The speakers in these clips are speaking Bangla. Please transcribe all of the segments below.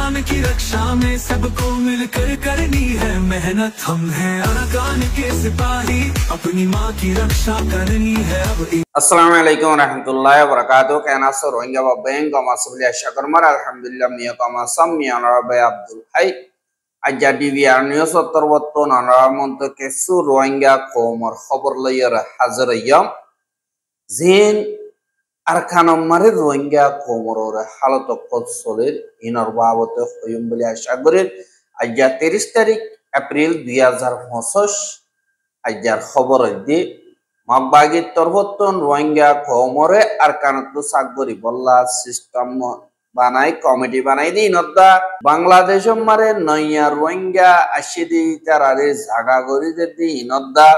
अरकान की रक्षा में सबको मिलकर करनी है मेहनत। हम हैं अरकान के सिपाही, अपनी माँ की रक्षा करनी है अब। अस्सलामु अलैकुम रहमतुल्लाहि व बरकातुहू। कहना सो रोहिंग्या व बैंक का मसलिया शकरमर अल्हम्दुलिल्लाह मिया का मसम मिया नरबे अब्दुल हाय आजा डीवीआर न्यूज़ तरवत्तो नरामंत के सु रोहिंग्या कोमर खबर लयर हाजिर यम जिन अरकानम मारे रोहिंग्या कोमर और हालत कोसोलेर इनर बाबत होयम बलिया शागरिर आजा 30 तारीख अप्रैल 2025 आजार खबर दे मगबागी तरवत्तन रोहिंग्या कोमरे अरकानतु सागरी बल्ला सिस्टम बनाई कमिटी बनाई दी नद्दा बांग्लादेश मारे नया रोहिंग्या अशिदी तारारे जागा गरी दे नद्दा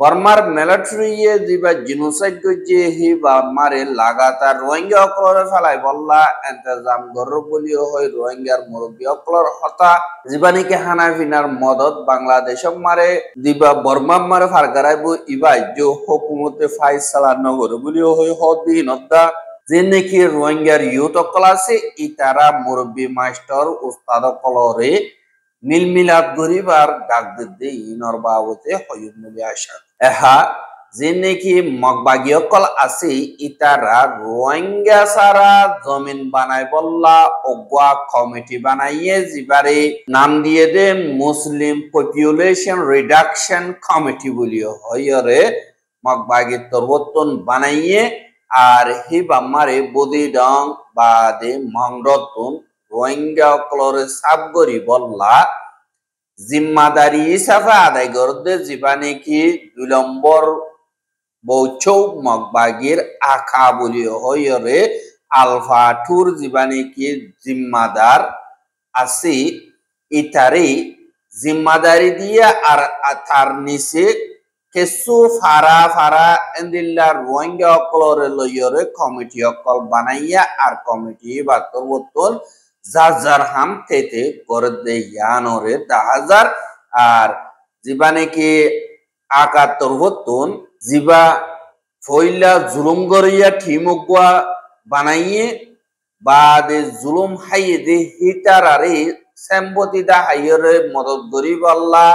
बर्मार मिलिट्री ये दिबा जिनोसाइड गजे ही मारे लगातार रोहिंग्या अकलर फलाई बल्ला इंतजाम गरर बोलियो होय रोहिंग्यार मुरब्बी अकलर हता जिबानी के हाना फिनार मदद बांग्लादेश मारे दिबा बर्मा मारे फारगारायबो इबा जो हुकुमते फैसला नगर बोलियो होय हदी नद्दा जिन्ने की रोहिंग्यार यूथ अकलासे इतारा मुरब्बी मास्टर उस्ताद अकलरे मिलमिलाप गरीबार डाक दे इनर बाबते होय मुलिया आशा एहा जिन्ने की मगबागी अकल आसे इतारा रोहिंग्या सारा जमीन बनाई बल्ला अगवा कमिटी बनाइए जिबारे नाम दिए दे मुस्लिम पॉपुलेशन रिडक्शन कमिटी बोलियो होयरे मगबागी तरवत्तन बनाइए और ही बामारे बोदी डंग बादे मंगरतुन रोहिंग्या अकलरे साबगरी बल्ला जिम्मादारी हिसाबे आदाय करदे जिबाने की 2 नम्बर बौचौ मगबागिर आखा बोलियो होयरे आलफा टूर जिबाने की जिम्मादार आसी इतारी जिम्मादारी दिया और अथारनिसे केसु फारा फारा इंदिल्ला रोहिंग्या अकलरे लयरे कमिटी अकल बनाइया और कमिटी बातर बोतल जार हम तेते करदे यानोरे 10,000 और जिबाने की आका तरवत्तन जिबा फैला जुलुम गरिया ठीमुगवा बनाइए बाद जुलुम हाइए दे हितारारे सेम्बती दा हाइरे मदद गरीबल्ला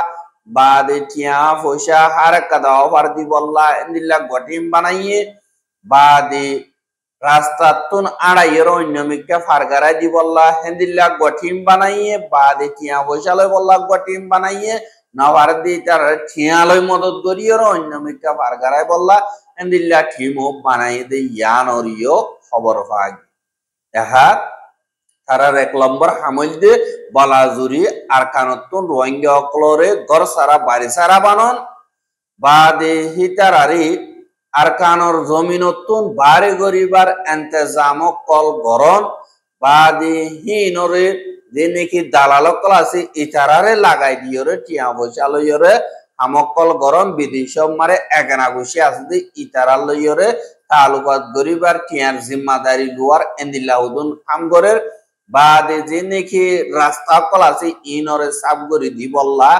बाद टिया फोशा हर कदाओ फर्दी बल्ला इंदिल्ला गटीम बनाइए बाद रास्ता तुन आड़ा येरो अन्यमिका फारगारा दी बल्ला हिंदिल्ला गटीम बनाइए बाद टिया फोशा लो बल्ला गटीम बनाइए नवारदी तार टिया लो मदद गरीरो अन्यमिका फारगारा बल्ला इंदिल्ला ठीमो बनाइए दे यान और यो खबर फाग यहा तारार 1 नम्बर हामिल दे बालाजुरी अरकानतुन रोहिंग्या अकलरे घर सारा बाड़ी सारा बानन बादे हितारारी अरकानर जमीनतुन बारे गरीबार इंतजाम कल गरन बादे हिनरे जेने की दालाल क्लासे इतारारे लगाई दियोरे टिया पयसा लयरे हमकल गरन विदेश मारे एकना गुशी आसदे इतारा लयरे तालुकात गरीबार टियार जिम्मादारी लुआर एंदिल्लाहुदुन खामगरेर बाद जेने की रास्ता कलासे इनरे साबगरी दिबल्ला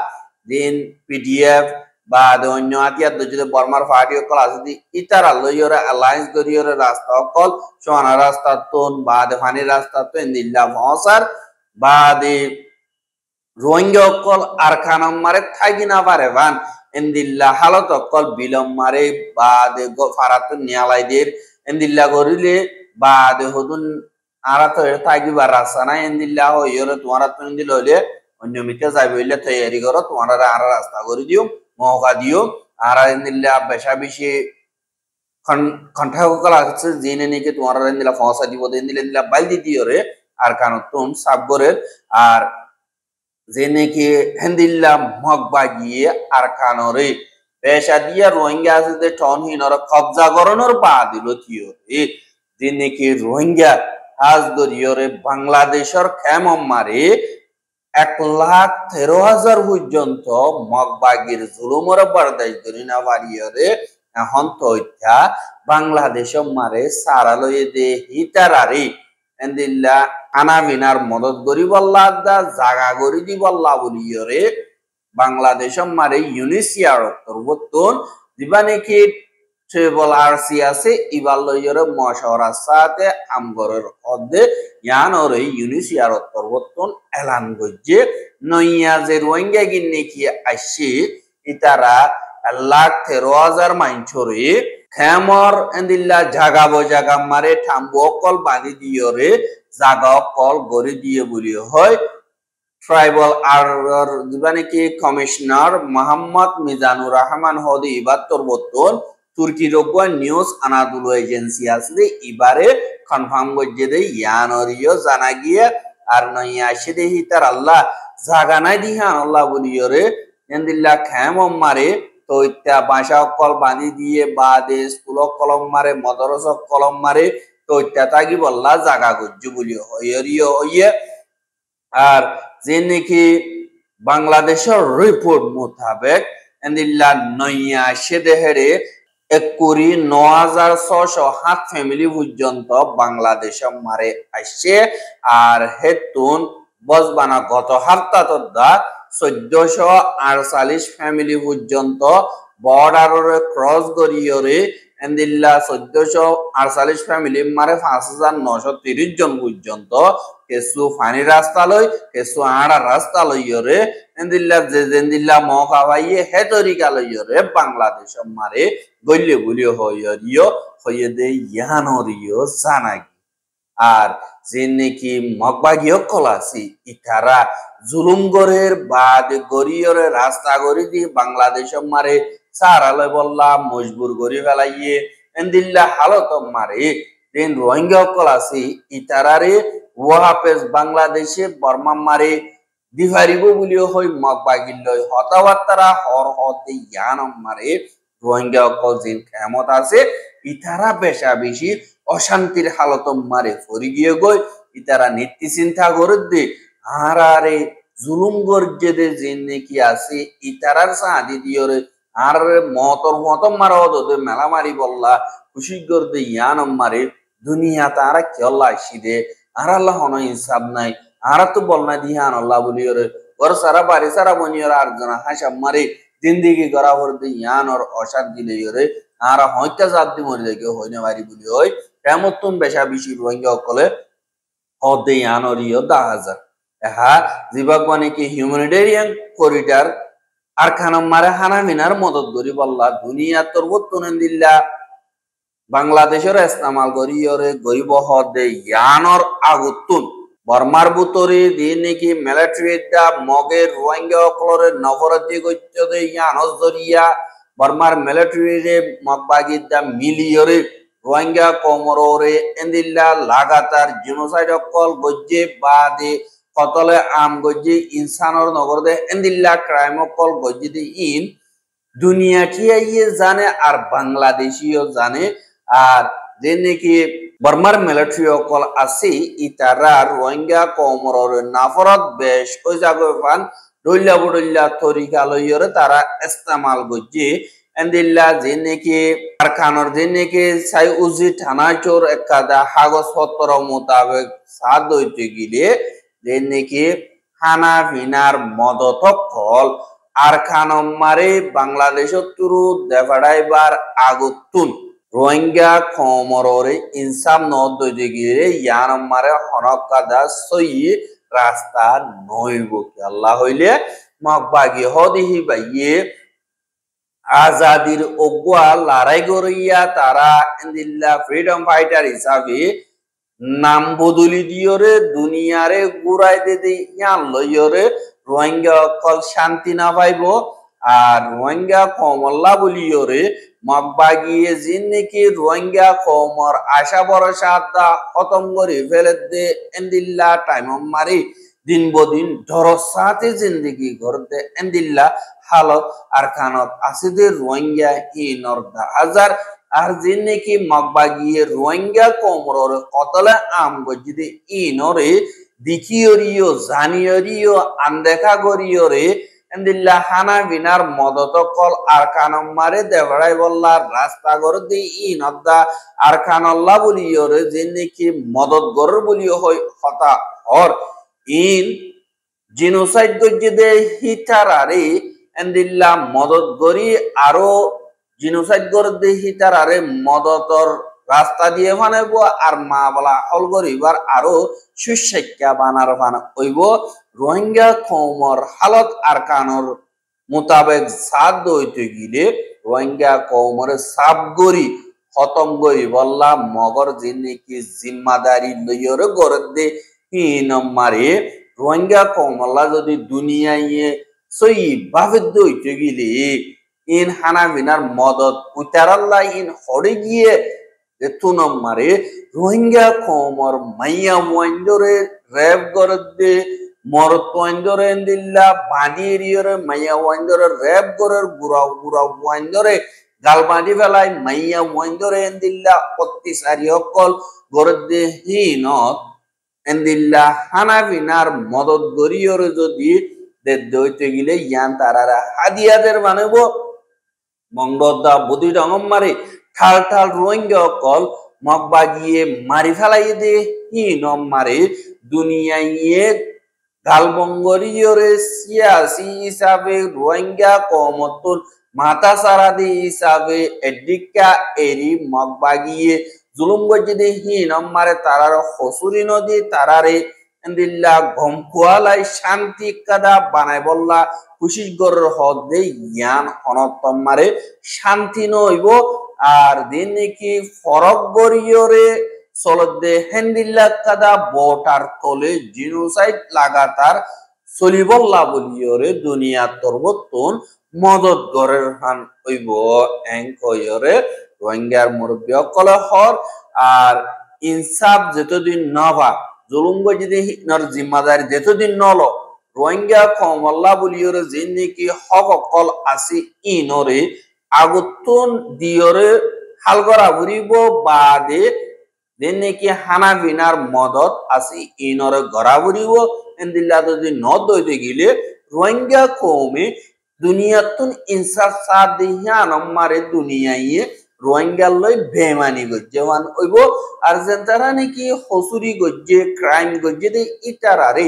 दिन पीडीएफ बाद अन्य आतियात दजले बर्मार पार्टी कलासे दि इतारा लयरे अलायंस गरियरे रास्ता कल सोना रास्ता तोन बाद फानी रास्ता तो इंदिल्ला भौसार बाद रोहिंग्या कल अरकानम मारे थागिना पारे बान इंदिल्ला हालत कल बिलम मारे बाद फारात न्यायालयदेर इंदिल्ला गरिले बाद हुदुन आरा तो ताकि बारासा ना इंदिल्ला हो योरे तुम्हारा तो इंदिल्ला ले अन्य मित्र जाबिले तैयारी करो तुम्हारा आरा रास्ता करी दियो मौका दियो आरा इंदिल्ला बेशाबिशी खंठा को कला से जीने नहीं के तुम्हारा इंदिल्ला फौसा दिवो दे इंदिल्ला बाल दी दियो रे अरकानो तुम सब गोरे आर जीने के इंदिल्ला मगबागी अरकानो रे बेशा दिया रोहिंग्या से दे टॉन ही नौरा कब्जा करो नौर बादिलो थियो रे जीने के रोहिंग्या आज गरियोरे बांग्लादेशर खेमम मारे 1,13,000 पर्यন্ত मगबागिर जुलुमर बर्दाश्त करि ना पारियोरे এখন তো ইত্যা বাংলাদেশ মারে সারা লয়ে দে হিতারারি এন্দিল্লা আনাবিনার মদত গরি বল্লা দা জাগা গরি দি বল্লা বলিয়োরে বাংলাদেশ মারে ইউনিসিয়ার তরবতন দিবানে কি ট্রেবল আরসি আছে ইবার লইয়রে মশওয়ারার সাথে আমগরের অর্ধে ইয়ানর ইউনিসিয়ার পরিবর্তন এলান গজ্জে নইয়া যে রোহিঙ্গা গিন্নে কি আসছে ইতারা 1,13,000 মাইনছরে খেমর এন্দিল্লা জাগাবো জাগা মারে থাম্বু অকল বাঁধি দিয়রে জাগা অকল গড়ে দিয়ে বলি হয় ট্রাইবাল আর দিবানে কি কমিশনার মোহাম্মদ মিজানুর রহমান হদি ইবার পরিবর্তন তুর্কি রোগা নিউজ আনাদুল এজেন্সি আসলে এবারে কনফার্ম করছে দে ইয়ানরিও জানা গিয়ে আর নইয়া আসে দে হিতার আল্লাহ জাগা নাই দিহান আল্লাহ বলিয়রে এন্দিল্লা খেম মারে তো ইত্যা বাসা কল বাঁধি দিয়ে বাদে স্কুল কলম মারে মদরস কলম মারে তো ইত্যা তাগি বললা জাগা গজ্জু বলি হইয়রিও হইয়ে আর যে নাকি বাংলাদেশের রিপোর্ট মোতাবেক এন্দিল্লা নইয়া আসে দেহেরে 1,09,607 ফ্যামিলি পর্যন্ত বাংলাদেশে মারে আসছে আর হেতুন বজবানা গত সপ্তাহত 1,448 ফ্যামিলি পর্যন্ত বর্ডারে ক্রস করিয়রে এন্দিল্লা 1,448 ফ্যামিলি মারে 5,930 জন পর্যন্ত কেসু ফানি রাস্তা লই কেসু আড়া রাস্তা লইয়রে এন্দিল্লা যে জেন্দিল্লা মহা ভাইয়ে হে তরিকা লইয়রে বাংলাদেশ মারে গল্লে বলি হইয়রিও হইয়ে দে ইয়ানরিও জানাগি আর যে নাকি মগবাগিও কলাসি ইতারা জুলুম গরের বাদ গরিয়রে রাস্তা গরি দি বাংলাদেশ মারে সারালে বললা মজবুর গরি ফেলাইয়ে এন্দিল্লা হালত মারে দিন রোহিঙ্গা কলাসি ইতারারে ওয়াহাপেজ বাংলাদেশে বর্মা মারে দিভারিব বলিও হই মগবাগিল্লয় হতাবার্তারা হর হতে ইয়ান মারে রোহিঙ্গা অকল জিন ক্ষমত আছে ইতারা বেশা বেশি অশান্তির হালত মারে ফরি গিয়ে গই ইতারা নীতি চিন্তা করে দে আরে জুলুম গর্জে দে জিন নাকি আছে ইতারার সাদি দিয়রে আর মতর মতম মারা ওদে মেলা মারি বললা খুশি গর দে ইয়ান মারে দুনিয়া তারা কেল্লা আসি দে আর আল্লাহ হন ইনসাফ নাই আর তো বলনা দিহান আল্লাহ বলিয়রে ঘর সারা বাড়ি সারা বনিয়র আর জন হাসাব মারে জিন্দিগি গড়া ভর দে ইয়ান আর অশান্তি লইয়রে আর হইতা জাত দি মরে দেখে হইনে মারি বলি হয় কেমন বেশা বেশি রোহিঙ্গা সকলে হদে ইয়ান আর ইয় 10,000 হা জিবাক মানে কি হিউম্যানিটেরিয়ান করিডর আর খানাম মারে হানা মিনার মদত করি বললা দুনিয়া তোর বর্তমান দিল্লা বাংলাদেশের ইস্তেমাল করিয়রে গরিব হদে ইয়ানর আগুতুন বর্মার বুতরে দিয়ে নাকি মিলিটারিটা মগে রোহিঙ্গা সকলরে নবরাত্রি গচ্ছদে ইয়ানস জরিয়া বর্মার মিলিটারিরে মগবাগিদা মিলিয়রে রোহিঙ্গা কমররে এন্দিল্লা লাগাতার জেনোসাইড সকল গজ্জে বাদে কতলে আম গজ্জে ইনসানর নগর দে এন্দিল্লা ক্রাইম সকল গজ্জে দে ইন দুনিয়া ঠিয়াইয়ে জানে আর বাংলাদেশিও জানে আর যে নাকি বর্মার মিলিটারি সকল আছে ইতারা রোহিঙ্গা কমরর নাফরত বেশ ওই জায়গায় পান ডইল্লা বডইল্লা তরিকা লইয়রে তারা ইস্তেমাল গজ্জে এন্দিল্লা যে নাকি কারখানার যে নাকি সাই উজি থানা চোর একাদা কাগজপত্র মোতাবেক সাদ হইতে গিলে যে নাকি খানা পিনার মদত কল আর খানম মারে বাংলাদেশত তুরু দেফাড়াইবার আগুতুন রোহিঙ্গা কমররে ইনসাম নদ দইতে গিয়ে ইয়ান মারে হনকাদা সই রাস্তা নইব কি আল্লাহ হইলে মগবাগি হদিহি বাইয়ে আজাদির অগুয়া লড়াই করিয়া তারা ইন্দিল্লা ফ্রিডম ফাইটার হিসাবে নাম বদলি দিয়রে দুনিয়ারে গুড়াই দিতে ইয়ান লইয়রে রোহিঙ্গা অকল শান্তি না পাইব আর রোহিঙ্গা কমল্লা বলিয়রে মগবাগিয়ে জিন নাকি রোহিঙ্গা কমর আশা ভরসা দা খতম করে ফেলে দে এন্দিল্লা টাইম মারি দিন বদিন ধরসাতে জিন্দগি করতে এন্দিল্লা হালত আর খানত আছে দে রোহিঙ্গা ইনর 10,000 আর জিন নাকি মগবাগিয়ে রোহিঙ্গা কমরর কতলে আম গজিদে ইনরে দিকিয়রিও জানিয়রিও আনদেখা করিয়রে এন্দিল্লা হানা বিনার মদত কল আর খানম মারে দেবড়াই বললা রাস্তা গর দি ইনদা আর খানল্লা বলিয়রে যে নাকি মদত গর বলিও হয় হতা হর ইন জিনোসাইড গজ্জে দে হিতারারে এন্দিল্লা মদত গরি আরো জিনোসাইড করে দেখি তার আরে মদতর রাস্তা দিয়ে বানাইব আর মা বলা হল করিবার আরো সুশিক্ষা বানার বানা হইব রোহিঙ্গা কৌমর হালত আর কানর মোতাবেক সাদ হইতে গিলে রোহিঙ্গা কৌমর সাব গরি খতম গরি বললা মগর যিনি কি জিম্মাদারি লইয়রে গড়ে দে হি নম্বরে রোহিঙ্গা কৌমল্লা যদি দুনিয়ায় সই ভাবে দইতে গিলে ইন হানা বিনার মদত উতারাল্লা ইন হড়ে গিয়ে তু নম্বরে রোহিঙ্গা কৌমর মাইয়া ওয়াইন্দরে রেপ গড়ে দে মরত ওয়াইন্দরে দিল্লা বাঁধি এরিয়রে মাইয়া ওয়াইন্দরে রেপ গড়ের বুড়া বুড়া ওয়াইন্দরে গালবাঁধি ফেলাই মাইয়া ওয়াইন্দরে দিল্লা অত্যাচারী সকল গড়ে দে হিনত এন্দিল্লা হানাফিনার মদত গরিয়রে যদি দইতে গেলে ইয়ান তারারা হাদিয়াদের বানাব মঙ্গদা বুদ্ধি ডঙম মারে ঠাল ঠাল রোহিঙ্গা অকল মগবা গিয়ে মারি ফেলাই দে হি নম মারে দুনিয়ায় গালবঙ্গরিয়রে সিয়াসি হিসাবে রোহিঙ্গা কমতুল মাথা সারাদি হিসাবে এডিকা এরি মগবা গিয়ে জুলুম গজিদে হি নম্বরে তারার হসুরি নদী তারারে এন্দিল্লা গমকুয়ালাই শান্তি কাদা বানাই বললা খুশি গরের হদে ইয়ান হনতম মারে শান্তি নইব আর দিন নাকি ফরক গরিয়রে চলদে হেন্দিল্লা কাদা বটার তলে জিনোসাইড লাগাতার চলিবল্লা বলিয়রে দুনিয়া তরবতন মদত গরের হান হইব এঙ্কয়রে রোহিঙ্গার মুরব্বী অকলে হর আর ইনসাফ যতদিন নভা জুলুম গজিদে নর জিম্মাদারি যতদিন নল রোহিঙ্গা কমল্লা বলিয়রে যে নাকি হক অকল আসি ইনরে আগুতন দিয়রে হাল করা ঘুরিব বাদে যে নাকি হানা বিনার মদত আসি ইনরে গড়া ঘুরিব এন্দিল্লা যদি নদ হইতে গেলে রোহিঙ্গা কৌমে দুনিয়াতুন ইনসাফ সাথ দিহিয়া নম্মারে দুনিয়ায় রোহিঙ্গার লই বেমানি গজ্জে মান হইব আর যেন তারা নাকি হসুরি গজ্জে ক্রাইম গজ্জে দে ইটারারে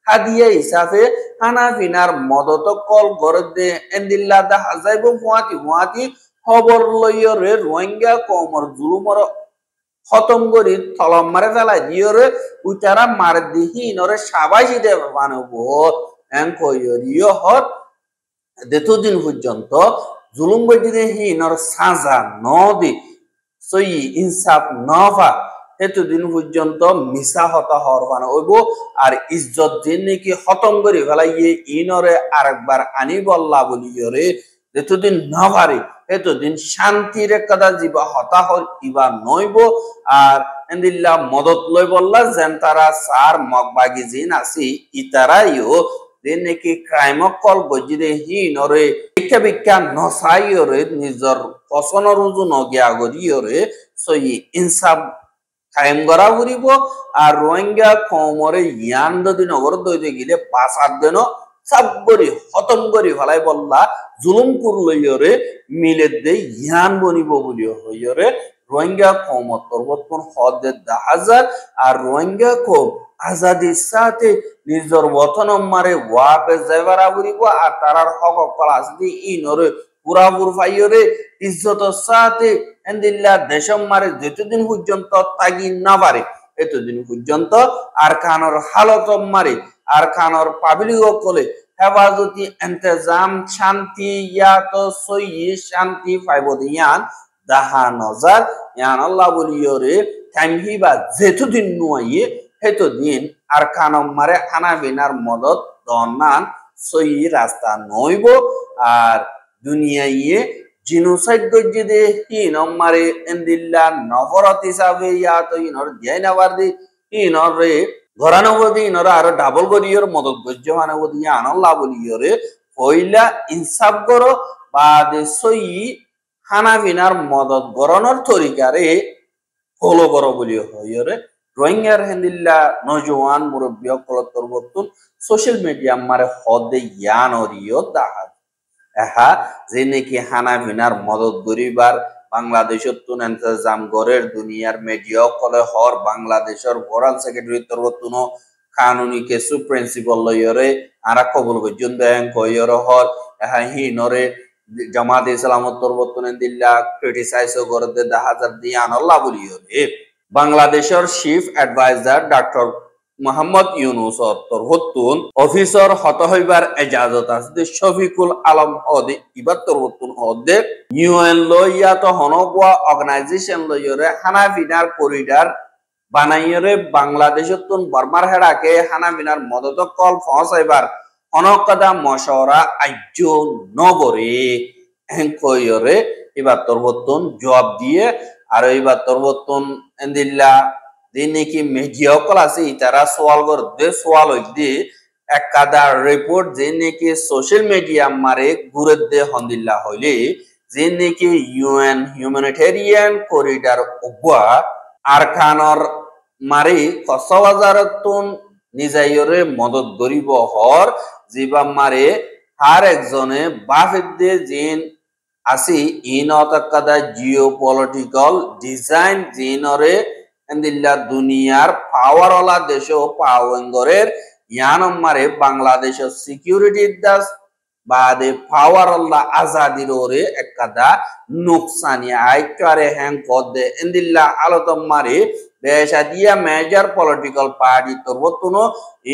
হাদিয়া হিসাবে হানাফিনার মদত কল গড়ে দে এন্দিল্লা দা হাজাইব ফুয়াতি খবর লইয়রে রোহিঙ্গা কমর জুলুমর খতম করি থলম মারে ফেলাই দিয়রে উইটারা মারে দিহি নরে সাবাইছি দে বানব এঙ্কয়রিয় হত এতদিন পর্যন্ত জুলুম গজিদে হি নর সাজা নদে সই ইনসাফ নভা এতদিন পর্যন্ত মিশা হতা হর বানা হইব আর ইজ্জত যে নাকি খতম করে ফেলাইয়ে ইনরে আরেকবার আনি বল্লা বলিয়রে এতদিন নভারে এতদিন শান্তির কাদা জীবা হতাহর ইবা নইব আর এন্দিল্লা মদত লই বললা যেন তারা সার মগবাগি জিন আসি ইতারাইও যে নাকি ক্রাইম কল গজিদে হি নরে ভিক্ষা ভিক্ষা নসাইয়রে নিজর পছন্দ রুজু নগিয়া গরিয়রে সই ইনসাফ কায়েম করা ঘুরিব আর রোহিঙ্গা কমরে ইয়ান যদি নগর দইতে গেলে 5-8 দিন সব করি খতম করি ফেলাই বললা জুলুম করলইয়রে মিলে দে ইয়ান বনিব বলিও হইয়রে রোহিঙ্গা কমত তরবতন হদে 10,000 আর রোহিঙ্গা কম আজাদির সাথে নিজর বতন মারে ওয়াপে যাইবারা ঘুরিব আর তারার হক কল আসদি ইনরে পুরাপুর ফাইয়রে ইজ্জতের সাথে এন্দিল্লা দেশম মারে যতদিন পর্যন্ত তাগি না পারে এতদিন পর্যন্ত আর খানর হালত মারে আর খানর পাবলিক কলে হেফাজতি ইন্তজাম শান্তি ইয়াত সই শান্তি পাইব দিয়ান দাহা নজার ইয়ান আল্লাহ বলিয়রে থামহিবা যেতদিন নুয়াইয়ে হেতদিন আর খানম মারে খানা বিনার মদত দনান সই রাস্তা নইব আর দুনিয়ায় জিনোসাইড গজ্জে হি নম্বরে এন্দিল্লা নফরত হিসাবে ইয়াত ইনর দিয়াই নাবার দি ইনর রে ঘরানো বদি ইনর আর ডাবল গরিয়র মদত গজ্জে মানে বদি আনল্লাহ বলিয়রে পয়লা ইনসাফ করো বাদে সই হানাফিনার মদত গরণর তরিকারে ফলো করো বলি হইরে রোহিঙ্গার হেন্দিল্লা নজওয়ান মুরব্বী কলতর বর্তন সোশ্যাল মিডিয়া মারে হদে ইয়ান অরিয় দাহাজ এহা যে নাকি হানাফিনার মদত গরিবার বাংলাদেশের তুন ইন্তজাম গরের দুনিয়ার মিডিয়া কলে হর বাংলাদেশের ফরেন সেক্রেটারি তরবতুনো কানুনি কেসু প্রিন্সিপাল লয়রে আরা কবুল গজন ব্যাংক কয়রে হর এহা হি নরে জামাত ইসলামত তরবতুন দিল্লা ক্রিটিসাইজ করতে 10,000 দিয়ে আনল্লাহ বলিও রে বাংলাদেশের chief adviser doctor Mohammad Yunus তরবতুন অফিসর হত হইবার এজাজত আছে শফিকুল আলম হদে ইবার তরবতুন হদে ইউএন লইয়াত হনগোয়া অর্গানাইজেশন লইরে হানাফিনার করিডর বানাইরে বাংলাদেশতুন বর্মার হেড়াকে হানাফিনার মদত কল পৌঁছাইবার অনকদা মশওরা আজ্য নগরে কইরে এবার তরবতুন জবাব দিয়ে আর এবার তরবতুন এন্দিল্লা দিনে কি মেডিয়া কল আছে তারা সওয়াল করতে সওয়াল হইতে একাদা রিপোর্ট যে নাকি সোশ্যাল মিডিয়া মারে ঘুরে দে হন্দিল্লা হইলে যে নাকি ইউএন হিউম্যানিটেরিয়ান করিডর উগা আরকানর মারি 60,000 নিজাইরে মদত গরিব হর জিবা মারে হার একজনে বাফেদে জিন আসি ইনতকাদা জিও পলিটিক্যাল ডিজাইন জিনরে এন্দিল্লা দুনিয়ার পাওয়ারওয়ালা দেশ পাওয়েঙ্গরের ইয়ানমারে বাংলাদেশের সিকিউরিটি দাস বাদে পাওয়ারওয়ালা আজাদির ওরে একাদা নুকসানি আইকারে হ্যাং কদে এন্দিল্লা আলতমারে বেশা দিয়া মেজর পলিটিক্যাল পার্টি তরবতুনো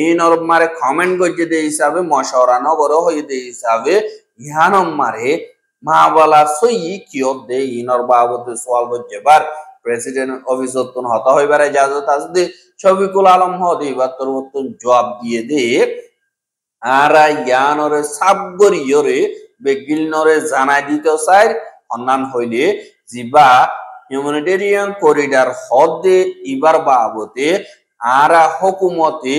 ইনর মারে কমেন্ট গজে দে হিসাবে মশওরা নগর হই দে হিসাবে ইয়ানমারে মাওয়ালা সই কিও দে ইনর বাবতে সওয়াল গজেবার প্রেসিডেন্ট অফিসতুন হত হইবার ইজাজত আছে শফিকুল আলম হদে ইবার তরবতুন জবাব দিয়ে দে আর ইয়ানরে সাবগরিয়রে বেগিলনরে জানাই দিতে চাই অন্যান হইলে জিবা হিউম্যানিটেরিয়ান করিডর হদে ইবার বাবতে আর হুকুমতে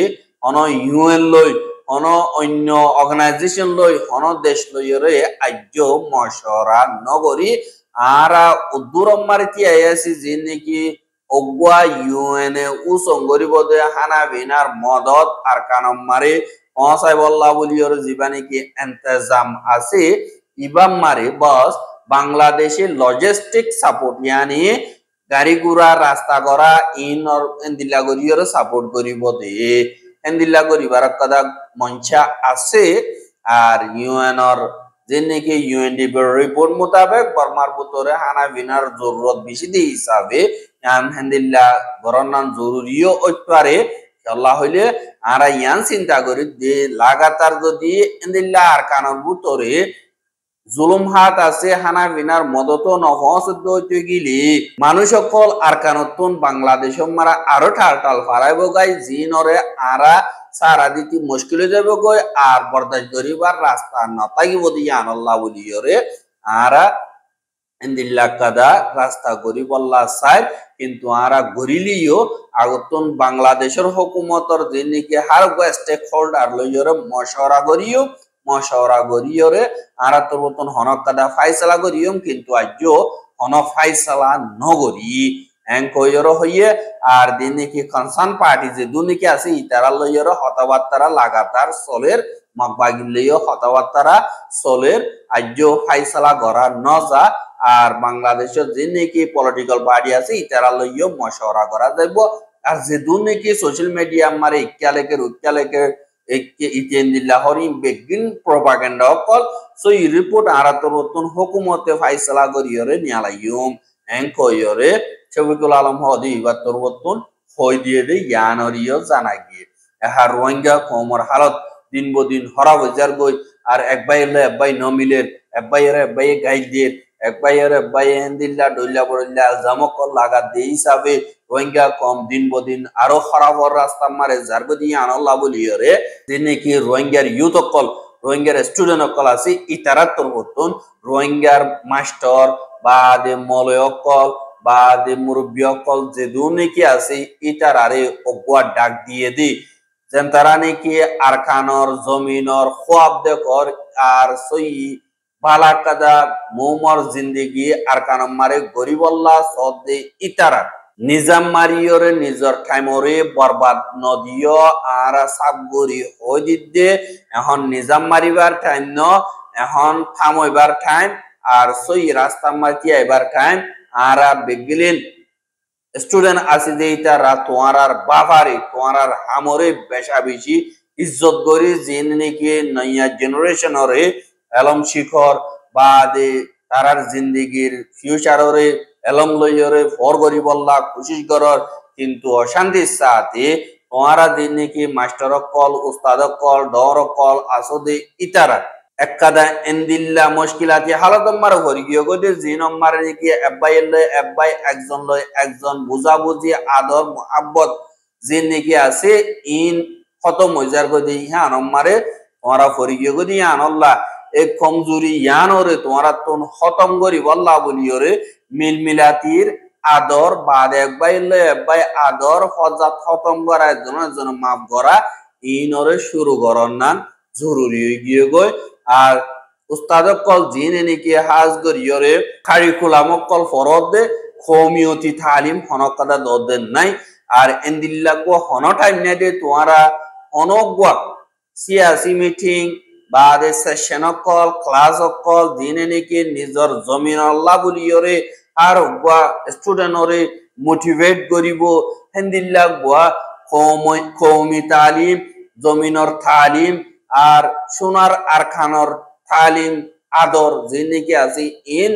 অন ইউএন লই অন অন্য অর্গানাইজেশন লই অন দেশ লইরে আজ্য মশওরা নগরী আর উদ্দুরম্মার কি আইয়াছি যে নাকি অগুয়া ইউএন এ উসঙ্গরিবদে হানাবিনার মদত আর কানম্মারে পৌঁছাইবল্লা বলিওর জীবানি কি ইন্তজাম আছে ইবাম মারে বস বাংলাদেশে লজিস্টিক সাপোর্ট ইয়ানি গাড়ি গুড়া রাস্তা গড়া এন্দিল্লা গরিয়র সাপোর্ট করিব দে এন্দিল্লা গরিবার কদা মঞ্চা আছে আর ইউএনর যে নাকি ইউএনডিপির রিপোর্ট মোতাবেক বর্মার ভিতরে হানাবিনার জরুরত বেশি দিয়ে হিসাবে এন্দিল্লা গরনান জরুরিও ওইপারে আল্লাহ হইলে আর ইয়ান চিন্তা করি যে লাগাতার যদি এন্দিল্লা আর কানর ভিতরে জুলুম হাত আছে হানাবিনার মদত নহসদ্দ হইতে গিলি মানুষ সকল আর কানতুন বাংলাদেশ মারা আরো ঠাল ফারাইব গাই জিনরে আরা সারা দিতি মুশকিল হয়ে যাবে গই আর বরদাস্ত করিবার রাস্তা নতাগিব দিয়ে আনল্লাহ বলিয়রে আরা এন্দিল্লা কাদা রাস্তা গরিব আল্লাহ চাই কিন্তু আরা গরিলিও আগতন বাংলাদেশের হুকুমতর যে নাকি হার স্টেক হোল্ডার লইয়রে মশওরা গরিয়রে আরা তরবতন হনক কাদা ফাইসালা গরিয়ম কিন্তু আজ্য হন ফাইসালা নগরী এঙ্কয়র হইয়ে আর দিন নাকি কনসার্ন পার্টি যে দুনিকি আছে ইতারা লইয়র হতাবার্তারা লাগাতার চলের মগবাগিলেও হতাবার্তারা চলের আজ্য ফাইসালা গড়া নজা আর বাংলাদেশের যে নাকি পলিটিক্যাল পার্টি আছে ইতারা লইও মশওরা করা যাইব আর যে দুনিকি সোশ্যাল মিডিয়া মারে ইক্কালেকের ইতেন্দিল্লা হরি বেগিন প্রপাগান্ডা কল সো এই রিপোর্ট আরাতরতুন হুকুমতে ফাইসালা করিয়রে নিয়ালাইয়ুম এঙ্কয়রে শফিকুল আলম হদি ইবার তরবতুন হই দিয়ে দে ইয়ানরিও জানা গিয়ে এহা রোহিঙ্গা কমর হালত দিন বদিন হরা বজার গই আর এক ভাই নমিলের এক ভাইয়ে গাইড দিয়ে এক ভাইয়ে হেন্দিল্লা ডইল্লা বড়িল্লা জামকল লাগা দিয়ে হিসাবে রোহিঙ্গা কম দিন বদিন আরো খারাপর রাস্তা মারে জারগো দিয়ে আনল্লা বলিয়রে দিনে কি রোহিঙ্গার ইউথ অকল রোহিঙ্গার স্টুডেন্ট অকল আছে ইতারা তরবতুন রোহিঙ্গার মাস্টার বা দে মলয় অকল বা দে মুরব্বী অকল যে দুনিকি আছে ইতারারে অগুয়া ডাক দিয়ে দি যেন তারা নাকি আরকানর জমিনর খোয়াব দেখর আর সই বালাকাদা মোমর জিন্দেগি আরকানম মারে গরিবল্লা সদে ইতারা নিজাম মারিয়রে নিজর ঠাইমরে বরবাদ নদিও আর সাবগরি হই দিদে এখন নিজাম মারিবার টাইম ন এখন থামইবার টাইম আর সই রাস্তা মাতি আইবার টাইম আর বেগিলেন স্টুডেন্ট আছে যে ইতারা তোমার বাবারে তোমার হামরে বেশা বেশি ইজ্জত করি যে নাকি নয়া জেনারেশনরে এলম শিখর বাদে তারার জিন্দিগির ফিউচাররে এলম লইয়রে ফর করি বললা কোশিশ করর কিন্তু অশান্তির সাথে তোমারা দিন নাকি মাস্টার কল উস্তাদ কল ডর কল আসদে ইতারা এককাদা এন্দিল্লা মুশকিলাতি হালত মার হরি গিয়ে গদে জিন মার নাকি এব্বাই একজন লয় একজন বুঝাবুঝি আদর মুহাব্বত জিন নাকি আছে ইন খতম হইজার গদে ইহা মারে তোমারা হরি গিয়ে গদে আনল্লাহ এক কমজোরি ইয়ানরে তোমারা তুন খতম করি বল্লা বলিওরে মিলমিলাতির আদর বাদ একবাই আদর ফজাত খতম করার জন্য মাফ করা ইনরে শুরু করন না জরুরি হয়ে গিয়ে গই আর উস্তাদ কল জিন এনেকি হাজ গরিয়রে কারিকুলাম কল ফরদ দে কমিউনিটি তালিম হনকাদা দদেন নাই আর এন্দিল্লা গো হন টাইম নে দে তোমারা অনগwa সিয়াসি মিটিং বাদে সেশন কল ক্লাস কল দিন এনেকি নিজর জমিন আল্লাহ বলিয়রে আর গwa স্টুডেন্ট ওরে মোটিভেট করিব হেন্দিল্লা গwa কওমি তালিম জমিনর তালিম আর সোনার আরখানর তালিম আদর জিনিকি আছে ইন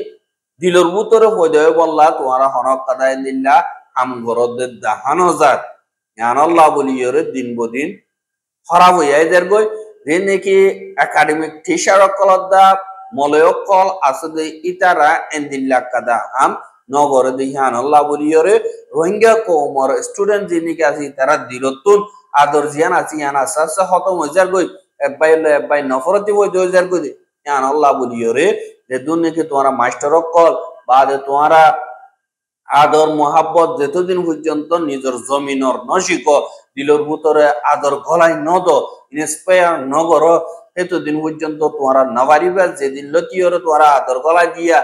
দিলর ভিতরে হইদয় বললা তোমারা হনক কাদায় দিল্লা হাম গরদের দাহানজার ইয়ানাল্লাহ বলিয়রে দিন বদিন খারাপ হইয়াই দের গই জিনিকি একাডেমিক টিচার কলদা মলয়ক কল আসলে ইতারা এন্দিল্লা কাদা হাম নগর দিহানাল্লাহ বলিয়রে রোহিঙ্গা কওমর স্টুডেন্ট জিনিকি আছে তারা দিলতুন আদর জিয়ান আছে ইয়ান আসাসা খতম হইজার গই এব্বাই নফরতি বই 2000 গদি ইয়ান আল্লাহ বলিয়রে যে দুনিয়াকে তোমারা মাস্টার কল বাদে তোমারা আদর মোহাব্বত যতদিন পর্যন্ত নিজের জমিনর নশিক দিলর ভিতরে আদর গলাই নদ ইন্সপায়ার নগর এতদিন পর্যন্ত তোমারা নবারিবা যেদিন লতিয়রে তোমারা আদর গলাই দিয়া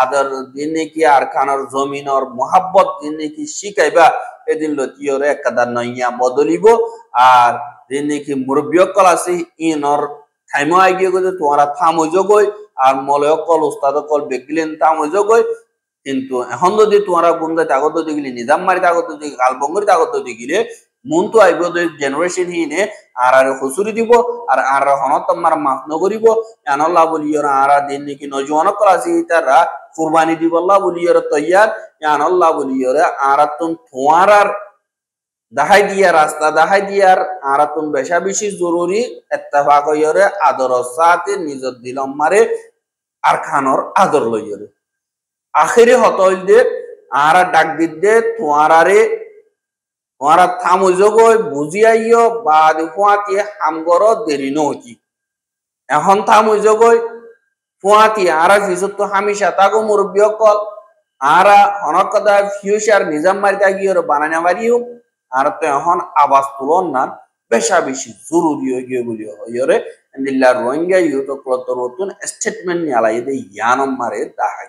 আদর দিনে কি আর খানর জমিনর মোহাব্বত দিনে কি শিখাইবা এদিন লতিয়রে একদার নইয়া বদলিব আর দিনে কি মুরব্বী কল আছে ইনর টাইম আগিয়ে গেছে তোমারা থামো জগই আর মলয় কল উস্তাদ কল বেগলেন থামো জগই কিন্তু এখন যদি তোমরা গুন্ডা তাগত দিগলি নিজাম মারি তাগত দিগলি গালবঙ্গরি তাগত দিগিলে মন তো আইব জেনারেশন হিনে আর হুসুরি দিব আর হনত তোমার মাফ নগরিব আনাল্লাহ বলিয়র আর দিন নাকি নজওয়ান করাছি তারা কুরবানি দিব আল্লাহ বলিয়র তৈয়ার আনাল্লাহ বলিয়র আর তুম তোমার দাহাই দিয়া রাস্তা দাহাই দিয়ার আর তুম বেশা বেশি জরুরি ইত্তেফাক হইরে আদর সাথে নিজের দিলম মারে আর খানর আদর লইরে আখেরে হতইল দে আর ডাক দিদে তোমারা থামো জগই বুঝিয়াইও বাদ ফুয়াতি হামগর দেরি নকি এখন থামো জগই ফুয়াতি আর ফিজত তো হামেশা তাগো মুরব্বী কল আর হনকদা ফিউচার নিজাম মারিতা গিয়ে বানানা মারিও আর তো এখন আওয়াজ তুলন না বেশা বেশি জরুরি হয়ে গিয়ে বলি হইরে এন্দিল্লা রোহিঙ্গা ইউতো নতুন স্টেটমেন্ট নিয়ালাই দে ইয়ানম মারে দাহাই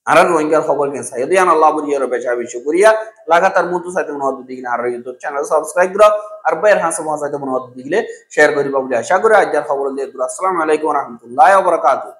আর রোহিঙ্গার খবর কেন সাইদ ইয়ান আল্লাহ বলিয়র বেশা বেশি করিয়া লাগাতার মতো সাইতে মনে হতে দিগিনা আর ইউটিউব চ্যানেল সাবস্ক্রাইব করো আর বাইর হাসা মহাসাইতে মনে হতে দিগলে শেয়ার করিবা বলে আশা করি আজকের খবর দিয়ে আসসালামু আলাইকুম ওয়া রাহমাতুল্লাহি ওয়া বারাকাতুহু।